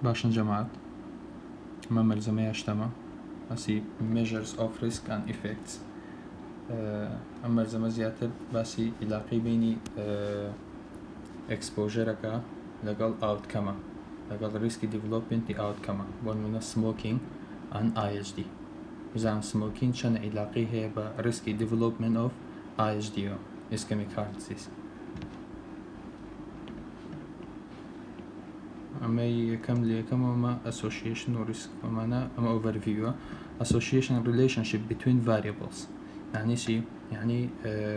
باشن جماعات ما ملزمة يشتما باسي measures of risk and effects أما ملزمة زياتر باسي علاقي بيني exposure لقل outcome لقل risky development outcome بون من smoking and IHD إذا smoking شن علاقي هي با risky development of IHD ischemic heart disease أما كم أما association و risk أما overview association relationship between variables يعني شي يعني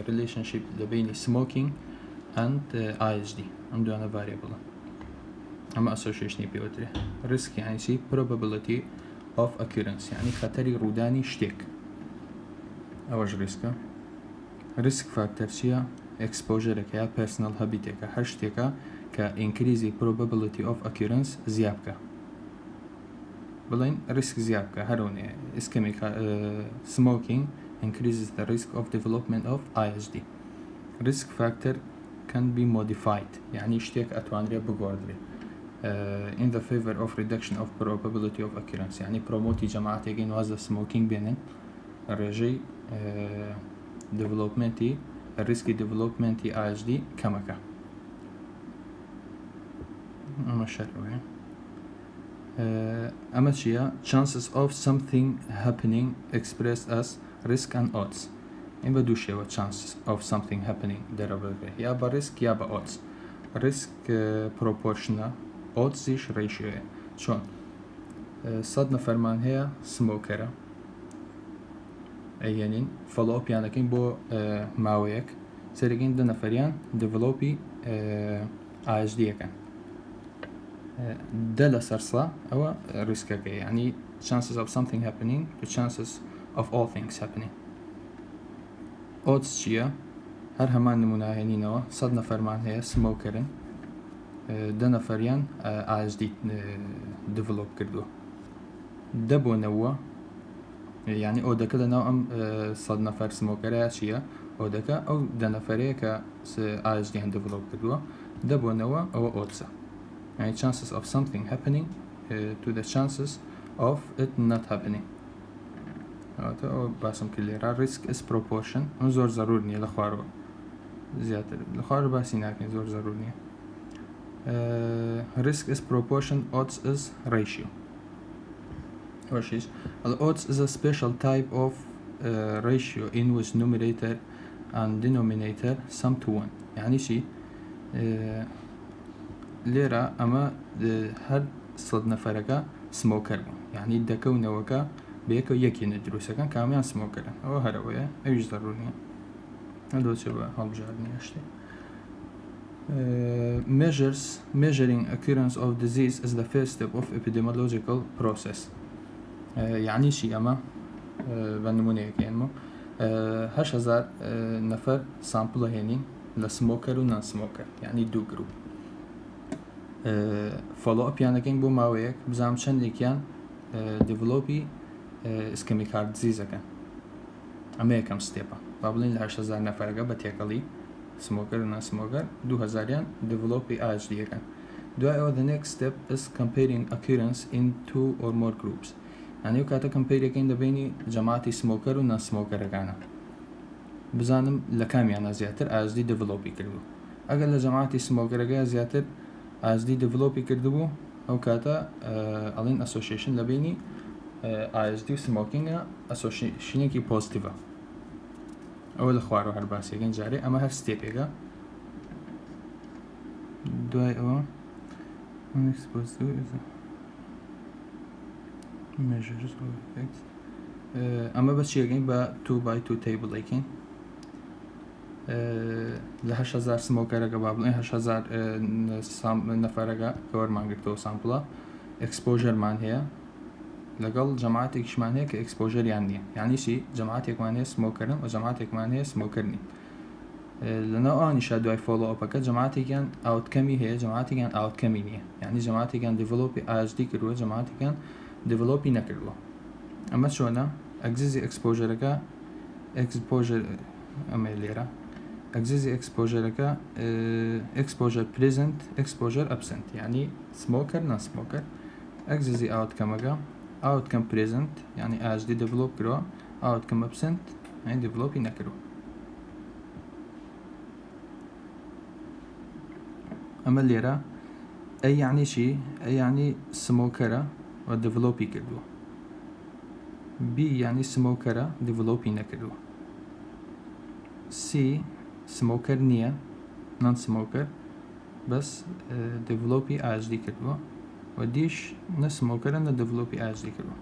relationship بين smoking and IHD عنده أنا variable أما association بيوتري risk يعني شي probability of occurrence يعني خطر روداني شتيك أوج risk factor شيا exposure كيا personal habit هر شتيكا increase probability of occurrence زيابكا بلين risk زيابكا هروني ischemic smoking increases the risk of development of IHD risk factor can be modified يعني شتيك أتوانري بقوردري in the favor of reduction of probability of occurrence يعني promote جماعة يجين وازا smoking بينن الرجي development risky development IHD كمكا أما شروي أما شيء chances of something happening expressed as risk and odds إن بدو شيء chances of something happening دربه يا با risk يا با odds risk proportional odds إيش ratio شون صدنا فرمان هي smoker أيانين follow up يعني كين بو ماويك سرقين دنا فريان developي IHD كان دل سرصة أو risk يعني chances of something happening to chances of all things happening odds شيا هر همان نمونا هنينوا صدنا فرمان هي smokerن دنا فريان IHD develop كردو دبو نوا يعني أو دكلا نوع صدنا فر smoker شيا أو دكا أو دنا فريك IHD develop كردو دبو نوا أو odds يعني chances of something happening to the chances of it not happening أو باسم كليرا risk is proportion زور ضروري لخوارو زيادة لخوارو باسي لكن زور ضروري risk is proportion odds is ratio odds is a special type of ratio in which numerator and denominator sum to 1 يعني شي ليرة أما هر صدنا فرقة سموكر يعني دكونا وكا بيكو يكي ندروسا كان كاميان سموكر أو هروية أيش ضروري هذا شبه هالجارني أشتي measuring occurrence of disease is the first step of epidemiological process يعني شي أما بنموني كينمو 8000 نفر سامبل هيني لسموكر ونان سموكر يعني دو جروب follow up يعني كين بو ماويك بزام شن كان developي ischemic heart disease كان أما كم ستيبا بابلين 8000 نفر بتيكالي smoker and non-smoker 2000 developي IHD كان the next step is comparing occurrence in 2 or more groups يعني وكاتا compare كين بيني جماعتي smoker و non-smoker كان بزانم لكام يعني زياتر IHD developي كردو أقل لجماعتي smoker كان زياتر IHD developي كردو أو كاتا ألين association لبيني IHD و smoking association كي positive أول خوارو هرباسي كن جاري أما هر ستيبيغا دواي أو unexposed to measures of effects أما بس شيء با 2x2 table لكن لهش هزار سموكر قبابل هش هزار نفرقة كور مانجرتو سامبلا exposure مان هي لقل جماعتك شمان هيك اكسبوجر يعني شي جماعتك مان هي سموكرن وجماعتك مان هي سموكرني لأنه أنا شادو أي فولو أبكا جماعتي كان أوت كمي هي جماعتي كان أوت كمي يعني جماعتي كان ديفلوبي IHD كروه جماعتي كان ديفلوبي نكروه أما شونا أجزي اكسبوجر كا اكسبوجر أما ليرة أجزي اكسبوجر كا اكسبوجر بريزنت اكسبوجر أبسنت يعني سموكر نون سموكر اجززي outcome outcome present يعني ASD develop کروا outcome absent يعني develop نکرو. اما ليرة اي يعني شي اي يعني سموكرة و develop کردو. B يعني سموكرة develop نکردو. C سموكر نية non smoker بس develop ASD کردو. و ديش نسموكر ان develop ASD کردو.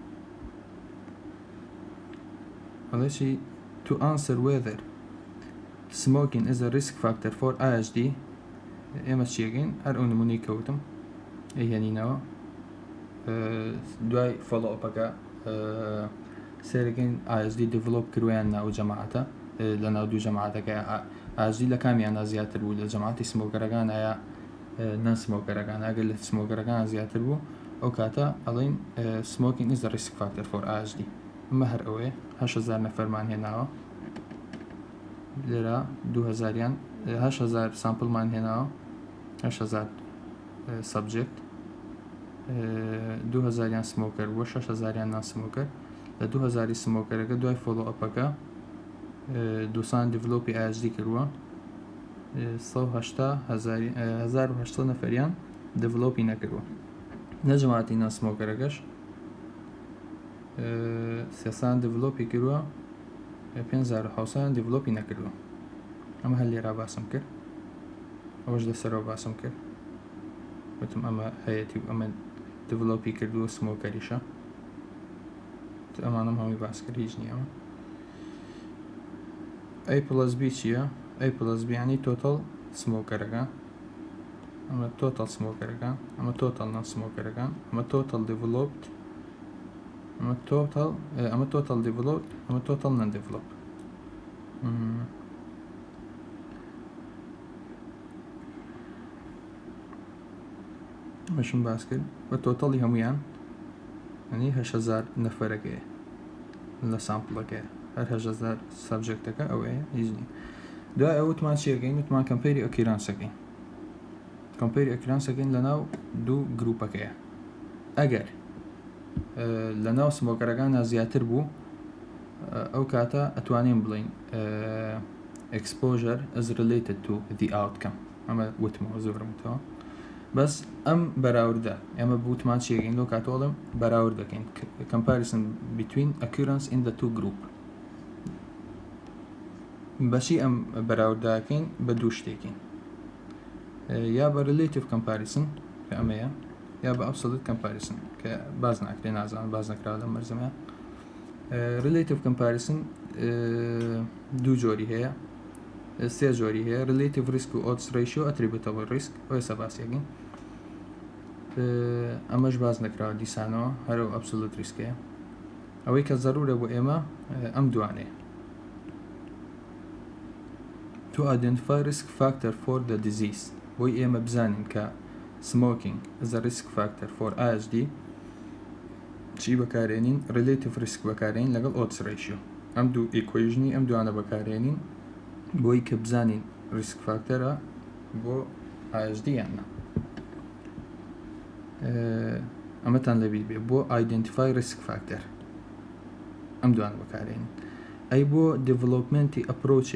هذا شي to answer whether smoking is a risk factor for ASD اما تشيغين هر اون نموني كوتم اي يعني نوا دواي follow up سيركين ASD develop كرويانا او جماعته لنا دو جماعتك ASD لكامي انا زيادة بو لجماعتي سموكرغان ايا نان سموكرغان اقل سموكرغان زيادة بو او كاتا الين smoking is a risk factor for ASD اما هر اوه 8000 نفر مان هناوا لرا 2000 يان 8000 سامبل مان هناوا 8000 subject 2000 يان سموكر و 6000 يان نان سموكر ل 2000 سموكر اگه دوای فولو اپاکا 200 دیولوپی ASD کروا 1800 نفریان دیولوپی نکروا نجمعاتی نان سموکر اگش 300 دیولوپی کروا 5700 دیولوپی نکروا اما هلی را باسم کرد اوش دسر را باسم کرد وتم اما هيتي اما ديفلوبي كردو سموكريشا امانم همي باس كر هيج نيا A plus B چيا A plus B يعني total smokerگا اما total smokerگا اما total non smokerگا اما total developed اما total developed اما total non developed ماشون باس کرد و توتالی همویان يعني 8000 نفرك لا سامبلك هر 8000 سبجكتك او ايه يجني دا اوت ما شيركين اوت ما كمبيري اكيرانسكين كمبيري اكيرانسكين لناو دو جروبك اگر لناو سموكرغانا زياتر بو او كاتا اتوانين بلين exposure is related to the outcome اما وتمو زور متو بس ام براورده اما بوت ما تشيغين لو كاتولم براورده كين comparison between occurrence in the two group بشي ام براورده كين بدوش تيكين يا با relative comparison كأمية يا با absolute comparison كبازناك لنازان بازناك رادا مرزمها relative comparison دو جوري هي سي جوري هي relative risk و odds ratio attributable risk و سباس يقين اماش باز نكرا ديسانو هرو absolute risk هي اوي كضرورة بو اما ام دواني to identify risk factor for the disease بو اما بزانين ك smoking is a risk factor for ASD چی بکارێنین relative risk بکارێنین لەگەڵ odds ratio ئەم دوو equation ئەم دوانە بەکارێنین بۆی کە بزانین risk factor بۆ ASD یاننا ئەمەتان لەبیر بێ بۆ identify risk factor ئەم دوانە بەکارێنین ئەی بۆ development approach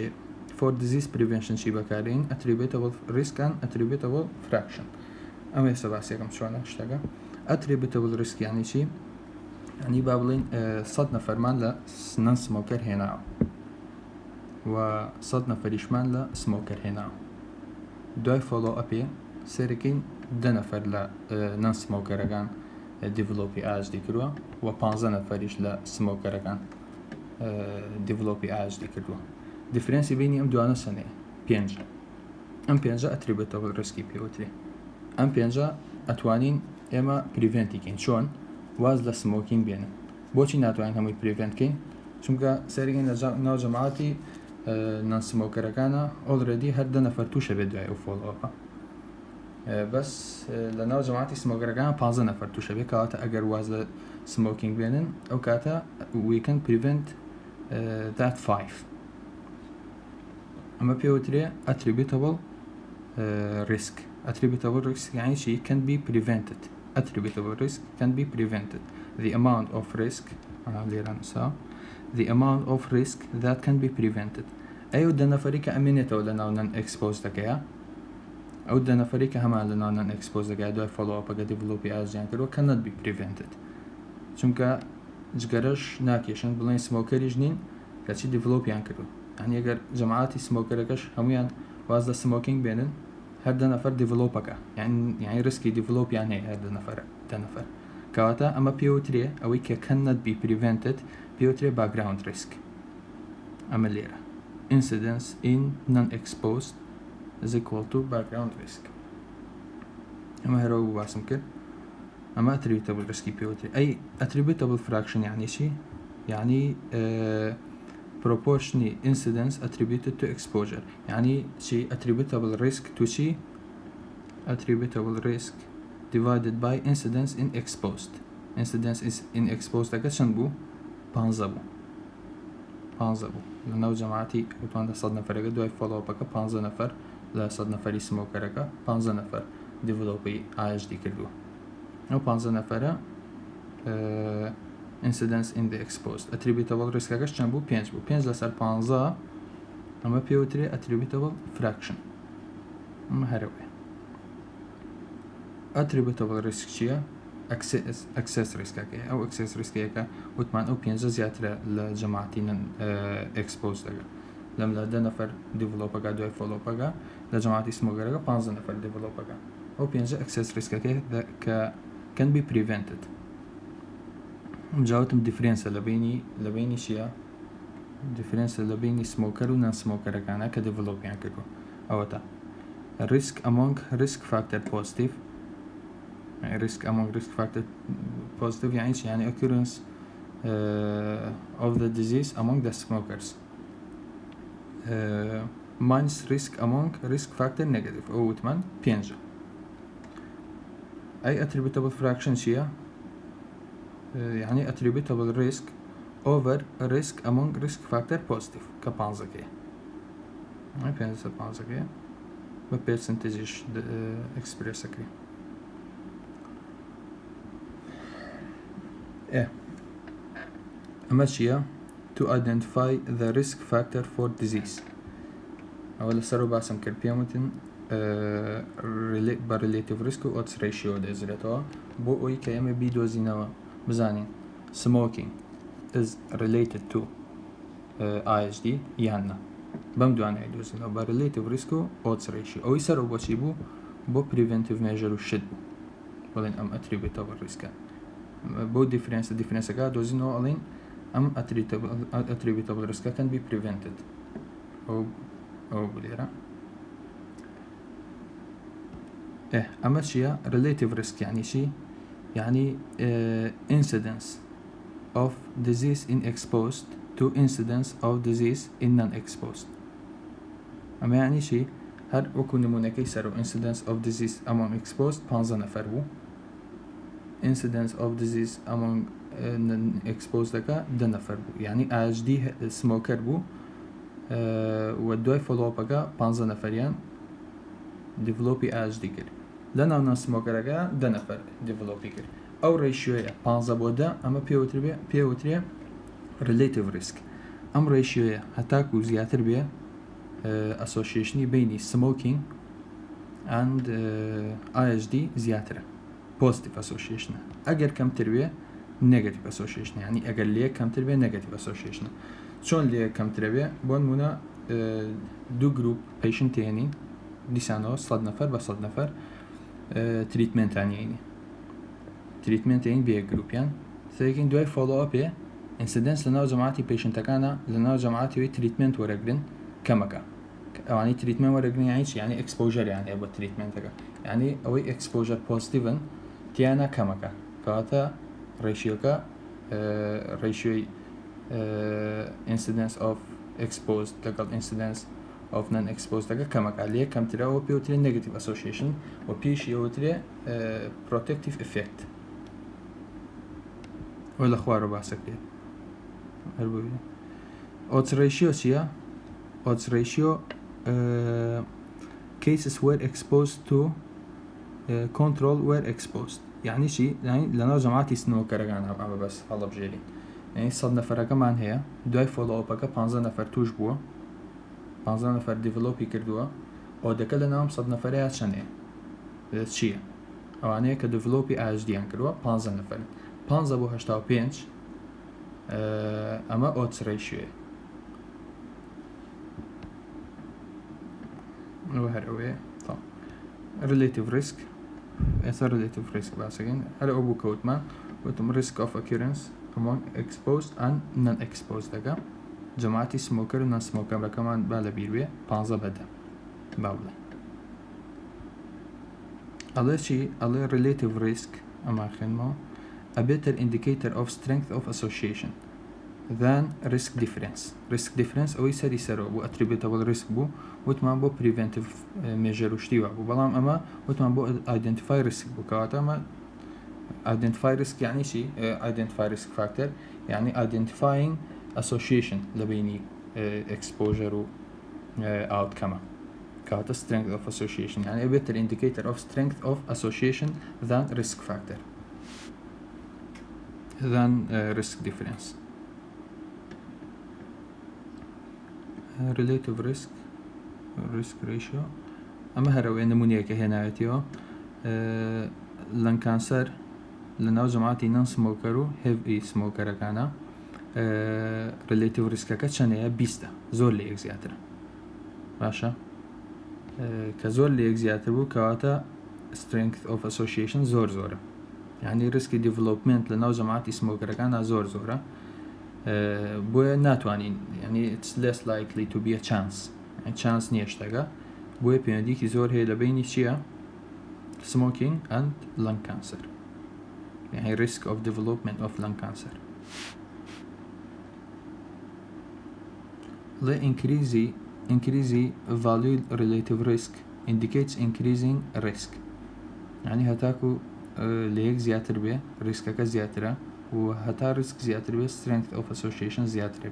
for disease prevention چی بەکارێنین attributable risk and attributable fraction ئەمە ێستا باسیەکەم چۆنە شتەکە attributable risk یعنی چی يعني بابلين 100 نفرمان لا نان سموكر هنا و 100 نفريشمان لا سموكر هنا دوای فولو ابي سيركين 10 نفر لا نان سموكر كان ديفلوبي ASD كروا و 15 نفريش لا سموكر كان ديفلوبي ASD كروا ديفرنسي بيني ام دوانا سنه 5 ام 5 اتريبيوتابل ريسكي بيوتري ام 5 اتوانين اما بريفنتي كين شلون واز لسموكين بينن بوچی ناتوانین هەمووی پریڤنت کەین چونکە سەرگەن لە ناو جەماعەتی نان سمۆکەرەکانە ئۆڵرێدی هەر 10 نەفەر تووشە بێت دوای ئەو فۆڵۆپە بەس لە ناو جەماعەتی سمۆکەرەکان 15 نەفەر تووشە بێت کەواتە ئەگەر واز لە سمۆکینگ بێنن ئەو کاتە we can prevent that 5 ئەمە پێوترێ attributable risk attributable risk یعنی چی can be prevented attributable risk can be prevented. The amount of risk the amount of risk that can be prevented. أيو دنا فريقة أمينته لنا نن exposed كيا أو دنا فريقة هما لنا نن exposed كيا دو follow up أجا develop أجيان كرو cannot be prevented. چونك جگرش ناکیشن بلین سموکری جنین کچی develop یان کرو. يعني اگر جماعتی سموکرکش همیان وازده سموکینگ بینن هر ده نفر develop أكا يعني ريسكي develop يعني هر ده نفر كواتا أما PO3 أوي cannot be prevented. PO3 background risk أما ليرة incidence in non-exposed is equal to background risk. أما هرو واسم كر أما attributable risk PO3 أي attributable fraction يعني شي يعني proportionally incidence attributed to exposure يعني شي attributable risk to شي attributable risk divided by incidence in exposed. incidence is in exposed أكا شنبو بانزبو لأنه جماعتي وطوان ده صد نفر أكا دواي follow up أكا 15 نفر لا صد نفري smoker أكا 15 نفر developي IHD كردو أو 15 نفر incidence in the exposed attributable risk أكا شنبو 5 لسر 15 أما PO3 attributable fraction أما هروي attributable risk شيا access risk أكا أو access risk أكا وثمان أو 5 زيادة لجماعتين exposed أكا لم لا ده نفر develop أكا دوي follow أكا لجماعتي smoker أكا 15 نفر develop أكا أو 5 access risk أكا can be prevented. مجاوتم difference لبيني شيا difference لبيني smoker و non smoker أكا أنا كdevelop يعني كده أوتا risk among risk factor positive risk among risk factor positive يعني occurrence of the disease among the smokers minus risk among risk factor negative أو 8 5 أي attributable fraction شيء يعني attributable risk over risk among risk factor positive كبانزة كي أي 5 كي بpercentage express كي أما شيء to identify the risk factor for disease أول سرو باسم كربيامتن relative risk و odds ratio دزرتوا بو أي كيامي بيدوزينوا بزانين smoking is related to IHD يهنا بمدوان يدوزينوا relative risk و odds ratio أو يسرو بوشي بو preventive measure وشد ولين أم attributable risk بو difference كا دوزينوا ألين أم attributable risk can be prevented أو بليرا أما شيء relative risk يعني شيء يعني incidence of disease in exposed to incidence of disease in non-exposed. أما يعني شيء هر وكو نمونه كيسرو incidence of disease among exposed 15 نفر بو incidence of disease among non-exposed لكا 2 نفر بو يعني IHD smoker بو ودوي follow up لكا 15 نفريان developي IHD كر لنا non smoker لكا 2 نفر developي كر أو ratio 15 بو دا أما PO3 relative risk أم ratio هتاكو زيادة بيه association بين smoking and IHD زيادة positive association أجر كم تربية negative association يعني أجر ليه كم تربية negative association شون ليه كم تربية بون منا دو group patient تاني لسانه صد نفر بصد نفر treatment يعني treatment يعني بيه group يعني لكن دوي follow up incidence لنا جماعتي patient كنا لنا جماعتي treatment ورقلن كمكا يعني treatment ورقلن يعني exposure يعني أبو treatment يعني أوي exposure positive تيانا كمكا كاتا ratio كا ratio incidence of exposed لقل incidence of non-exposed لقل كمكا ليه كم ترى و PO3 negative association و PO3 protective effect ولا خوارو باسك odds ratio سيا odds ratio cases were exposed to control were exposed يعني شي يعني لنا جماعتي سنوكرگان أما بس هلا بجيلين يعني صد نفر كمان هي دوای فولو أبك 15 نفر توش بوا 15 نفر ديفلوبي كردوا أو دكلا نام صد نفريات شنه چیه ئەوانەیە کە دڤلۆپی ئاژدیان کردووە 15 نەفەر 15 بۆ 85 ئەمە ئۆتسڕی شوێ ئەوە هەر ئەوەیە relative risk ئێستا relative risk باسەکەین هەر ئەو بوو کەوتمان وتم risk of occurrence among exposed and non-exposed دەکە جەماعەتی سمۆکەر و نان-سمۆکەرەکەمان با لە بیر بێ 15 بەدە با بڵێ ئەڵێ چی ئەڵێ relative risk ئەما خوێنمەوە a better indicator of strength of association than risk difference ئەوەی سەری سەرەوە بوو attributable risk بوو وتمان بۆ preventive measure و شتیوە بوو بەڵام ئەمە وتمان بۆ identify risk بوو کەواتە ئەمە identify risk یعنی چی identify risk factor یعنی identifying association لە بینی exposure و outcome كاتا strength of association يعني a better indicator of strength of association than risk factor than risk difference relative risk ratio أما هروي نمونية كهنا يتيو لان كانسر لناو جماعتي نان سموكرو heavy smoker كانا relative risk كتشانيا بيستا زور لي اكزياتر باشا کە زۆر لە یەک زیاتر بوو کەواتە strength of association زۆرە یعنی ریسکی دیڤلۆپمنت لە ناو جەماعەتی سمۆکەرەکانە زۆرە بۆیە ناتوانین یعنی it's less likely to be a chance chance نییە شتەکە بۆیە پەیوەندیکی زۆر هەیە لە بینی چییە smoking and lung cancer يعني risk of development of lung cancer the increasing value relative risk indicates increasing risk يعني هتاكو ليك زياتر بي ريسكك زياترة وهتا ريسك زياتر بي strength of association زياتر بي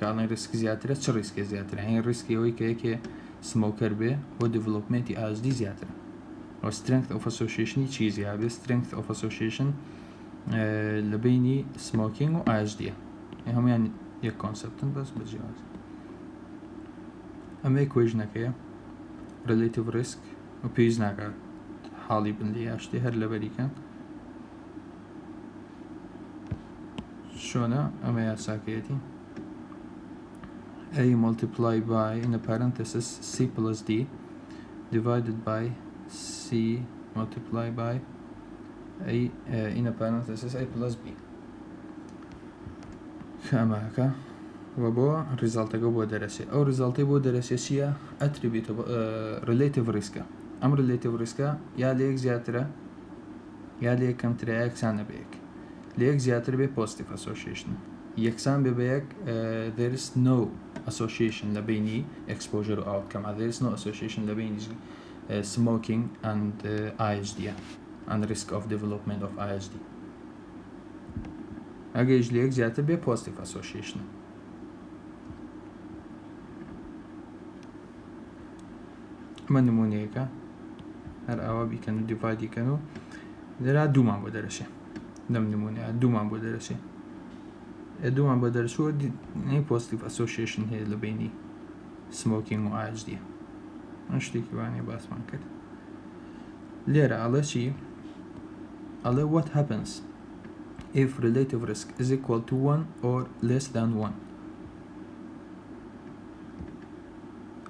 كأنا ريسك زياترة چه ريسك زياترة يعني ريسك يوي كي سموكر بي و development ASD زياترة و strength of association چي زيادة بي strength of association لبيني smoking و ASD يعني هم يعني یک کانسپتن بس بجواز اما ایکویژن که relative risk و پیش نکرد حالی بندی اشتی هر لبری کن شونه اما یا ساکیتی A multiply by in a parenthesis C plus D divided by C multiply by A in a parenthesis A plus B ئەماکە و بۆ ریزالتەکە بۆ دەرەسێ ئەو ریزالتی بۆ دەرەسێ چییە ئەتریبیوتە relative ریسکە ئەم relative ریسکە یا لە یەک زیاترە یا لە یەکەمترە یەکسان نەبێ یەک لە یەک زیاتر بێ positive association یەکسان بێ بە یەک there is no association لە بینی exposure و outcome there is no association لە بینی smoking and ISD and risk of development of ISD ئەگەیش لە یەک زیاتر بێ positive association ئەمە نمونەیەکە هەر ئاوا بیکەن و دیڤایدیکەن و لێرا دوومان بۆ دەرەچێ لەم نمونەیە دوومان بۆ دەرەچێ دوومان بۆ دەرەچووە positive association هەیە لە بینی smoking و ISD ئەم شتێکی وانەیە باسمان کرد لێرە ئەڵێ چی ئەڵێ what happens if relative risk is equal to 1 or less than 1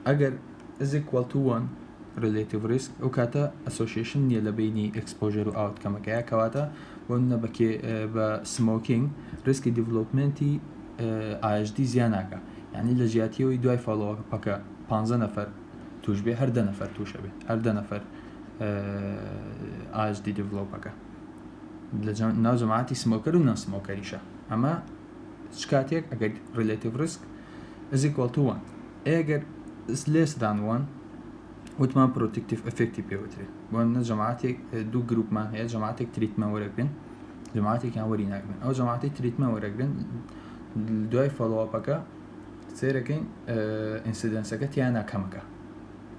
اگر is equal to 1 relative risk او كاتا association نیە لە بینی exposure و outcome کەیە کەواتە بۆ بە smoking riski developmenتی ISD زیان ناکە یعنی لە جیاتیەوەی دوای فالۆپەکە 15 نەفەر توش بێ هەر 10 نەفەر توشە بێ هەر 10 نەفەر ISD developەکە ناو جەماعەتی سمۆکەر و نان سمۆکەریشە ئەمە چ کاتێک ئەگەر relative risk is equal to 1 ئەگەر less than 1 وتمان protective effective پێوترێت بۆ جەماعەتێک دوو گروپمان هەیە جەماعەتێک تریتمە وەرەگرن جەماعەتێکیان وەری ناگرن ئەو جەماعەتی تریتمە وەرەگرن دوای فۆلۆوەپەکە سێرەکەین ئینسیدەنسەکە تیان ناکەمەکە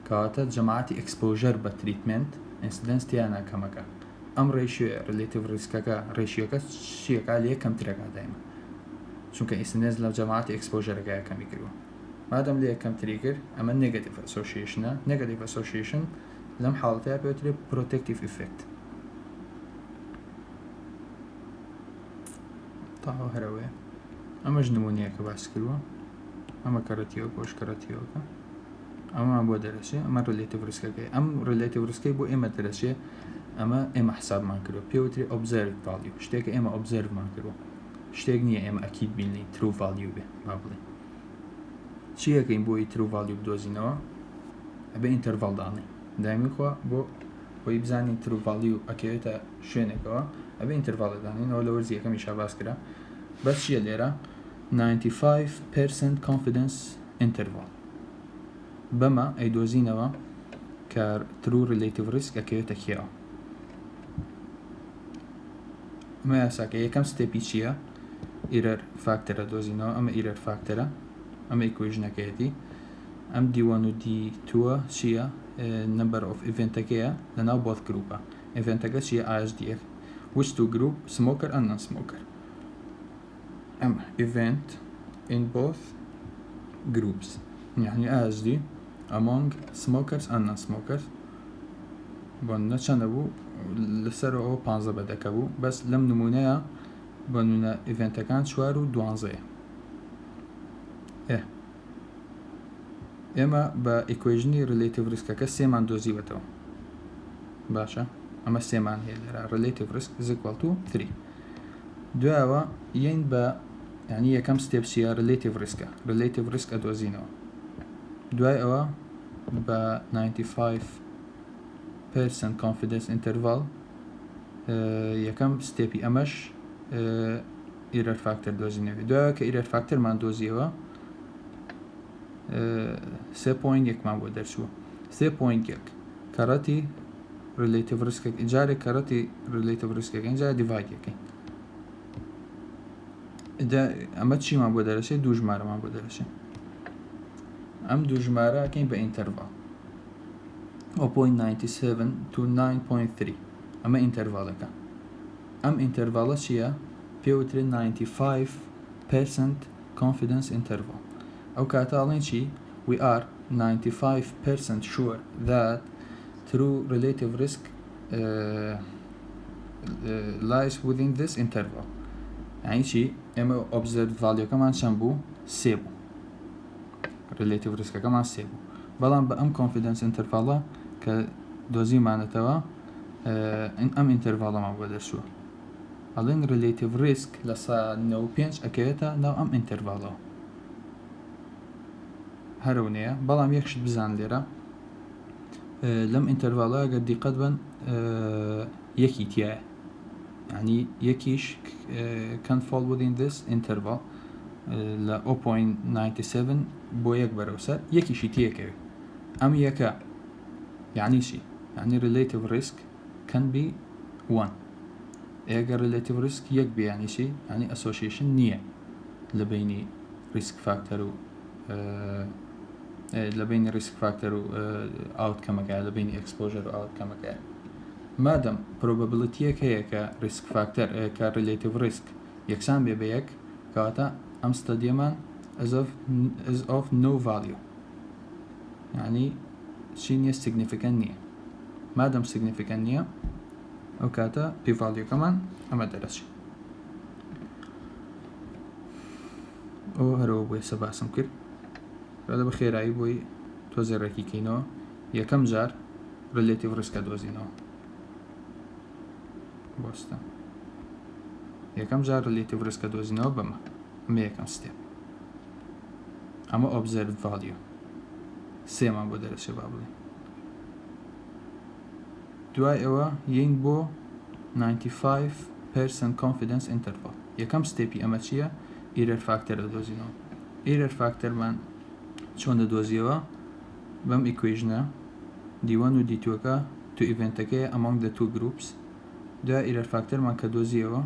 کەواتە جەماعەتی exposure بە treatment ئینسیدنس تیانە کەمەکە ئەم ڕێشیۆ ریلیتیڤ ریسکەکە ڕێشیۆکە چیەکە لێ کەمترەکە دایمە چونکە ئینسیدنس لەو جەماعەتی ئەکسپۆژەرەکە کەمی کردووە مادەم لێ کەمتری کرد ئەمە نێگەتیڤ ئەسۆسیێشنە نێگەتیڤ ئەسۆسیێشن لەم حاڵەتەیە پێوترێت پرۆتێکتیڤ ئیفێکت تاوە هەرەوەیە ئەمەش نمونەیەکە باس کردووە ئەمە کەڕەتیەوە پۆشکەڕەتیەوەکە ئەمەمان بۆ دەرەچێ ئەمە ریلیتیڤ ریسکەکەی ئەم ریلیتیڤ ریسکەی بۆ ئێمە دەرەچێ ئەمە ئێمە حسابمان کردووە پێوتری ئۆبزەرڤ ڤالیو شتێکە ئێمە ئۆبزەرڤمان کردووە شتێک نییە ئێمە ئەکید بینی ترو ڤالیو بێ با بڵێ چی یەکەین بۆی ترو ڤالیو بدۆزینەوە ئەبێ ئینتەرڤاڵ داڵێ دایمی خوا بۆی بزانین ترو ڤالیو ئەکەوێتە شوێنێکەوە ئەبێ ئینتەرڤاڵ دانینەوە لە وەرزی یەکەمی شاباس کرا بەس چییە لێرە 95% confidence interval بەمە ئەیدۆزینەوە کە ترو ریلیتیڤ ریسک ئەکەوێتە کێوە ئەمە یاساکە یەکەم ستێپی چییە ئیرەر فاکتەرە دۆزینەوە ئەمە ئیرەر فاکتەرە ئەمە ئیکوێژنەکەیەتی ئەم دیوان و دیتووە چییە نمبر ئۆف ئیڤنتەکەیە لەناو بۆت گروپە ئیڤنتەکە چییە ئاسدیەک which two group smoker and non-smoker ئەمە event in both groups يعني ASD among smokers and non-smokers بۆ نەچەندە بوو لەسەرەوە 15 بەدەکە بوو بەس لەم نمونەیە بۆ نمونە ئیڤنتەکان 4 و 12 ئێمە بە ئیکوێژنی ریلیتیڤ ریسکەکە سێمان دۆزیوەتەوە باشە ئەمە سێمان هەیە لێرە ریلیتیڤ ریسک is equal to 3 دوایەوە یەین بە یعنی یەکەم ستێپ چیە ریلیتیڤ ریسکە ریلیتیڤ ریسک ئەدۆزینەوە دوای ئەوە بە 95% confidence interval یەکەم ستێپی ئەمەش ئیرەر فاکتەر دۆزینەوە دوایە کە ئیرەر فاکتەرمان دۆزیەوە 3.1مان بۆ دەرچووە 3.1 کەڕەتی ریلیتیڤ ریسکە جارێک کەڕەتی ریلیتیڤ ریسکەکەین جارە دیڤایت یەکەین ئەمە چیمان بۆ دەرەچێت دوو ژمارەمان بۆ دەرەچێت ئەم دوو ژمارەکەین بە ئینتەرڤاڵ 0.97 to 9.3 ئەمە ئینتەرڤاڵەکە ئەم ئینتەرڤاڵە چییە پێوترێت 95% confidence interval ئەو کاتاڵێن چی we are 95% sure that true relative risk lies within this interval یعنی چی ئێمە observed valueەکەمان چەند بوو سێ بوو relative riskەکەمان سێ بوو بەڵام بە ئەم confidence intervalە کە دۆزیمانێتەوە ئەم ئینتەرڤاڵەمان بۆ دەرچووە ئەڵێن relative risk لە 95 ئەکەوێتە ناو ئەم ئینتەرڤاڵەوە هەرونەیە بەڵام یەکشت بزان لێرە لەم ئینتەرڤاڵە گە دیقەت بن یەکی تایە یعنی یەکیش can fall within this interval لە 0.97 بۆ یەک بەرەوسەر یەکیشی تێکەوێت ئەم یەکە یعنی چی یعنی relative risk can be 1 ئێگە relative risk یەک بێ یعنی چی یعنی association نییە لە بینی risk factor و لە بینی risk factor و outcome-ەکە لە بینی exposure و outcome-ئەکە مادەم probability-یەک هەیە کە risk factor کە relative risk یەکسان بێ بە یەک کەواتە ئەم ستەدیەمان is of no value یعنی چی نییە significant نییە مادەم significant نییە ئەو کاتە p-value-کەمان ئەمە دەرەچێت ئەو هەرەوە بۆی سەباسم کرد لە بە خێرایی بۆی تۆزێ ڕێکیکەینەوە یەکەم جار ریلیتیڤ ریسکە دۆزینەوە بۆستە یەکەم جار ریلیتیڤ ریسکە دۆزینەوە بەمە ئەمە یەکەم ستێپ ئەمە observed value سێمان بۆ دەرەچێ با بڵێ دوای ئەوە یەین بۆ 95% confidence interval یەکەم ستێپی ئەمە چییە ئیرەر فاکتەرە دۆزینەوە ئیرەر فاکتەرمان چۆن دەدۆزیەوە بەم ئیکوێژنە دیوان و دیتوەکە تو ئیڤنتەکەی among the two groups دوای ئیرەر فاکتەرمان کە دۆزیەوە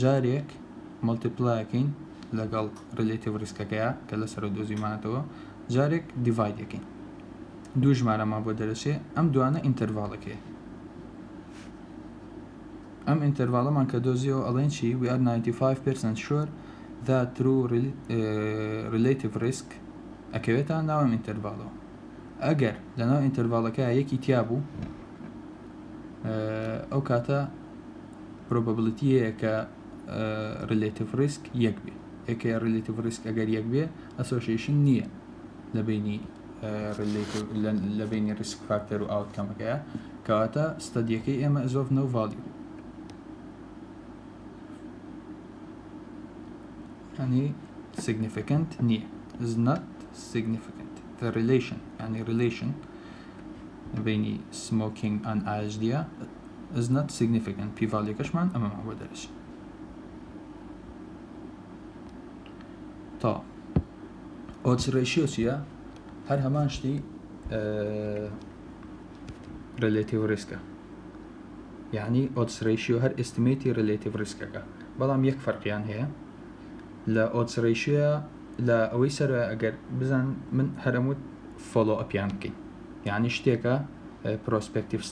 جارێک مڵتیپلایەکەین لەگەڵ ریلیتیڤ ریسکەکەیە کە لەسەر دۆزیمانێتەوە جارێک دیڤایت یەکەین دوو ژمارەمان بۆ دەرەچێ ئەم دوانە ئینتەرڤاڵەکەی ام انترفال مان كدوزيو ألين شي we are 95% sure that true relative risk أكيوتا ناو ام انترفالو أجر لناو انترفالا كا يكي تيابو أو كاتا probability كا relative risk يكبي إكا relative risk أجر يكبي association نية لبيني relative لبيني risk factor و outcome كا كاتا study كي إما is of no value يعني significant نية is not significant the relation يعني relation بين smoking and AHD is not significant p value كشمان أما ما بدرش طب odds ratio سيا هر همان شتي relative risk يعني odds ratio هر estimate relative risk بلام يك فرق يعني هي لا odds ratio لا أوي سر أجر بزن من هرموت follow up يعني اشتيكا prospective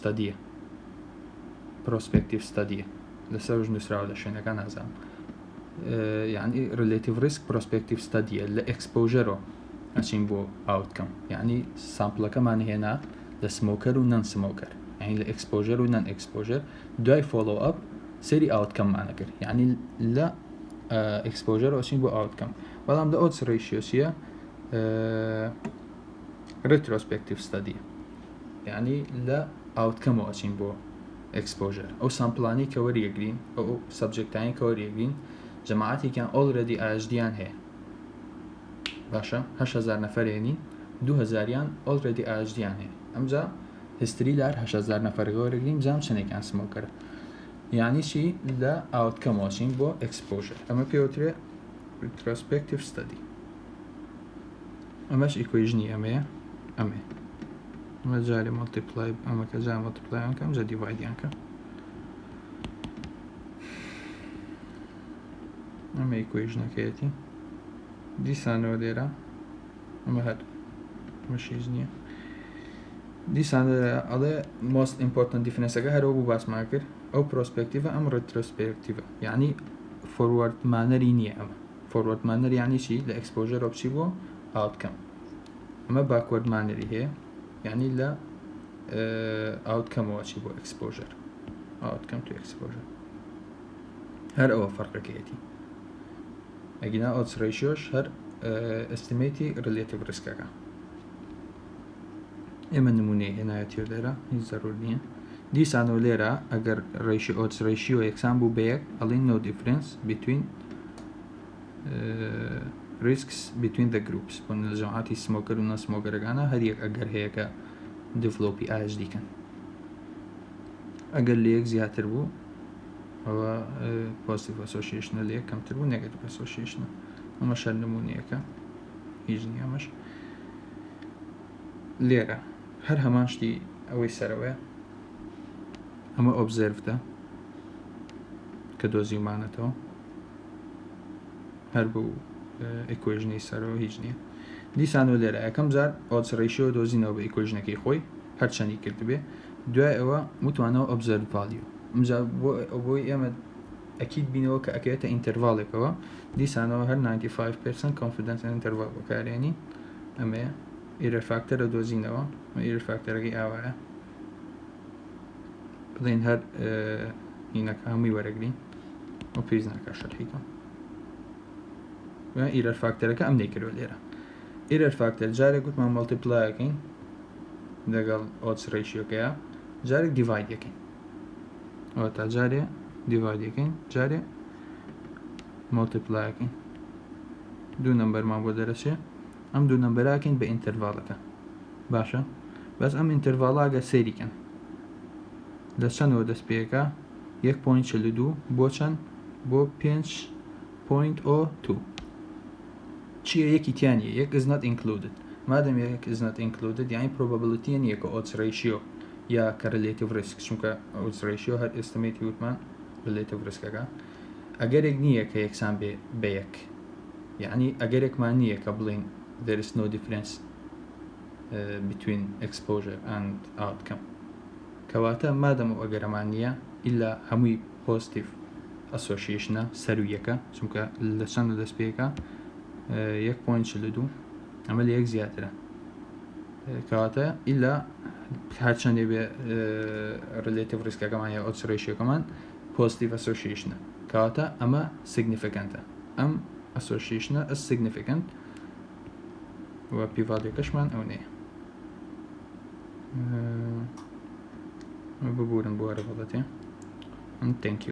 study لسوج نسرع ولا شيء كان هذا يعني relative risk prospective study ل exposure عشان بو outcome يعني sample كمان هنا ل smoker و non smoker يعني ل exposure و non exposure داي follow up سري outcome معنا كر يعني لا exposure عشان بو outcome والله the odds ratio هي retrospective study يعني لا outcome عشان بو exposure أو سامبلاني كوري يقرين أو subjectاني كوري يقرين جماعتي كان already AHDيان هي باشا 8000 نفريني 2000 already AHDيان هي أمجا history لار 8000 نفر كوري يقرين جام شنو كان smoker يعني شيء لا outcome عشان بو exposure أما بيوتري retrospective study أماش equation أما جاري multiply أما كجا multiply عنك أم جا divide عنك أما equation كيتي دي سانو ديرا أما هاد مش يزني دي سانو ديرا على most important difference أجا هرو بس معكر أو prospective أم retrospective يعني forward manner أما forward manner يعني شيء ل exposure أو شيء بو outcome أما backward manner هي يعني لا outcome واشي بو exposure outcome to exposure هر أو فرق كيتي أجينا odds ratios هر estimate relative risk كا إما نمونة هنا يتير ليرا هي ضرورية دي سانو ليرا أجر ratio odds ratio example بيك ألين no difference between risks between the groups بون الجماعات smoker و non smoker أنا هديك أجر هيك develop AHD كان أقل ليك زيادة بو هو positive association ليك كم تربو negative association أما شال نمونيك يجني أمش ليرة هر همانش دي أوي سروي أما observe ده كدوزي معناته هر بو equation سروي يجني دي سانو ليرة كم زار odds ratio دوزي نو بequation كي خوي هر شاني كرتبه دوا أوا متوانو observed value مزا بو يمد أكيد بينو كأكيدة interval كوا دي سانو هر 95% confidence interval وكاريني أما error factor دوزي نو error factor كي أوا بعدين هر هناك همي ورقلين وبيزنا كشرحيكم و error factor كأم نيكرو ليرة error factor جاري قلت ما multiply كين دقل odds ratio كيا جاري divide يكين أو تجاري divide يكين جاري multiply يكين دو نمبر ما بدرسه أم دو نمبر يكين بانترفالك باشا بس أم انترفالاك سيري كان لسان ودس بيكا 1.42 بوشان بو 5.02 شيء يكي تاني يك is not included ما دام يك is not included يعني probability يعني يك odds ratio يا relative risk شنك odds ratio هاد estimate يوتمان relative risk كا أجرك نية كيك سام بيك يعني أجرك ما نية قبلين there is no difference between exposure and outcome كواتا ما دام أجر ما نية إلا هموي positive association سرويكا چونکە لە چەند دەست پێکە 1.42 عمل يك زيادة كواتا إلا هرچند يبي relative risk كمان يا odds ratio كمان positive association كواتا أما significant أم association is significant و p value كشمان أو نه ببورن بواره غلطي and thank you